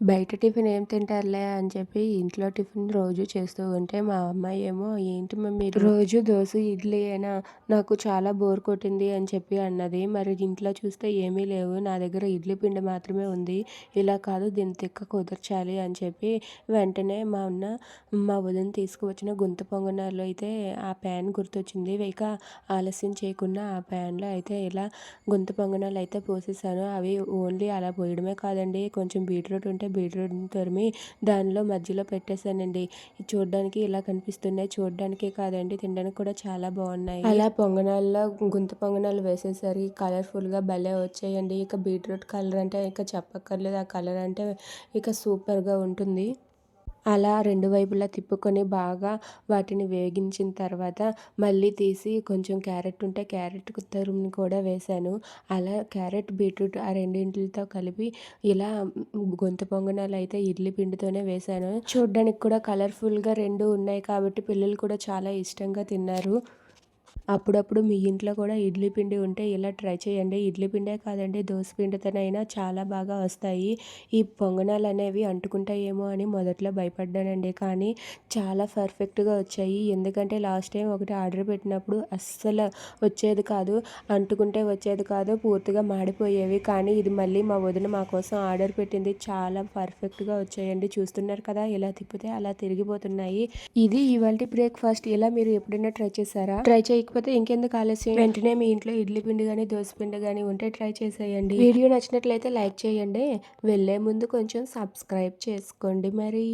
బయట టిఫిన్ ఏం తింటారులే అని చెప్పి ఇంట్లో టిఫిన్ రోజు చేస్తూ ఉంటే మా అమ్మాయి ఏమో ఏంటి మమ్మీ రోజు దోశ ఇడ్లీయేనా నాకు చాలా బోర్ కొట్టింది అని చెప్పి అన్నది. మరి ఇంట్లో చూస్తే ఏమీ లేవు, నా దగ్గర ఇడ్లీ పిండి మాత్రమే ఉంది, ఇలా కాదు దీన్ని తిక్క కుదర్చాలి అని చెప్పి వెంటనే మా వదిన తీసుకువచ్చిన గుంత పొంగనాలు అయితే ఆ ప్యాన్ గుర్తొచ్చింది. ఇక ఆలస్యం చేయకుండా ఆ ప్యాన్లో అయితే ఇలా గుంత పొంగనాలు అయితే పోసేసాను. అవి ఓన్లీ అలా పోయడమే కాదండి, కొంచెం బీట్రూట్ ఉంటే బీట్రూట్ని తురిమి దానిలో మధ్యలో పెట్టేశానండి. చూడడానికి ఇలా కనిపిస్తున్నాయి, చూడడానికే కాదండి తినడానికి కూడా చాలా బాగున్నాయి. అలా పొంగనాల్లో గుంత పొంగనాలు వేసేసరికి కలర్ఫుల్గా భలే వచ్చాయండి. ఇక బీట్రూట్ కలర్ అంటే ఇక చెప్పక్కర్లేదు, ఆ కలర్ అంటే ఇక సూపర్గా ఉంటుంది. అలా రెండు వైపులా తిప్పుకొని బాగా వాటిని వేగించిన తర్వాత మళ్ళీ తీసి కొంచెం క్యారెట్ ఉంటే క్యారెట్ తురుముని కూడా వేశాను. అలా క్యారెట్ బీట్రూట్ ఆ రెండింటితో కలిపి ఇలా గొంత పొంగనాలు అయితే ఇడ్లీ పిండితోనే వేశాను. చూడ్డానికి కూడా కలర్ఫుల్గా రెండు ఉన్నాయి కాబట్టి పిల్లలు కూడా చాలా ఇష్టంగా తిన్నారు. అప్పుడప్పుడు మీ ఇంట్లో కూడా ఇడ్లీ పిండి ఉంటే ఇలా ట్రై చేయండి. ఇడ్లీ పిండే కాదండి, దోస పిండితోనైనా చాలా బాగా వస్తాయి. ఈ పొంగనాలు అనేవి అంటుకుంటాయేమో అని మొదట్లో భయపడ్డానండి, కానీ చాలా పర్ఫెక్ట్గా వచ్చాయి. ఎందుకంటే లాస్ట్ టైం ఒకటి ఆర్డర్ పెట్టినప్పుడు అస్సలు వచ్చేది కాదు, అంటుకుంటే వచ్చేది కాదు, పూర్తిగా మాడిపోయేవి. కానీ ఇది మళ్ళీ మా వదిన మా కోసం ఆర్డర్ పెట్టింది, చాలా పర్ఫెక్ట్గా వచ్చాయండి. చూస్తున్నారు కదా, ఇలా తిప్పితే అలా తిరిగిపోతున్నాయి. ఇది ఇవాల్టి బ్రేక్ఫాస్ట్. ఇలా మీరు ఎప్పుడైనా ట్రై చేశారా? ట్రై చేయకపోతే ఇంకెందుకు ఆలస్యం, వెంటనే మీ ఇంట్లో ఇడ్లీ పిండి కానీ దోశ పిండి కానీ ఉంటే ట్రై చేసేయండి. వీడియో నచ్చినట్లయితే లైక్ చేయండి, వెళ్ళే ముందు కొంచెం సబ్స్క్రైబ్ చేసుకోండి మరి.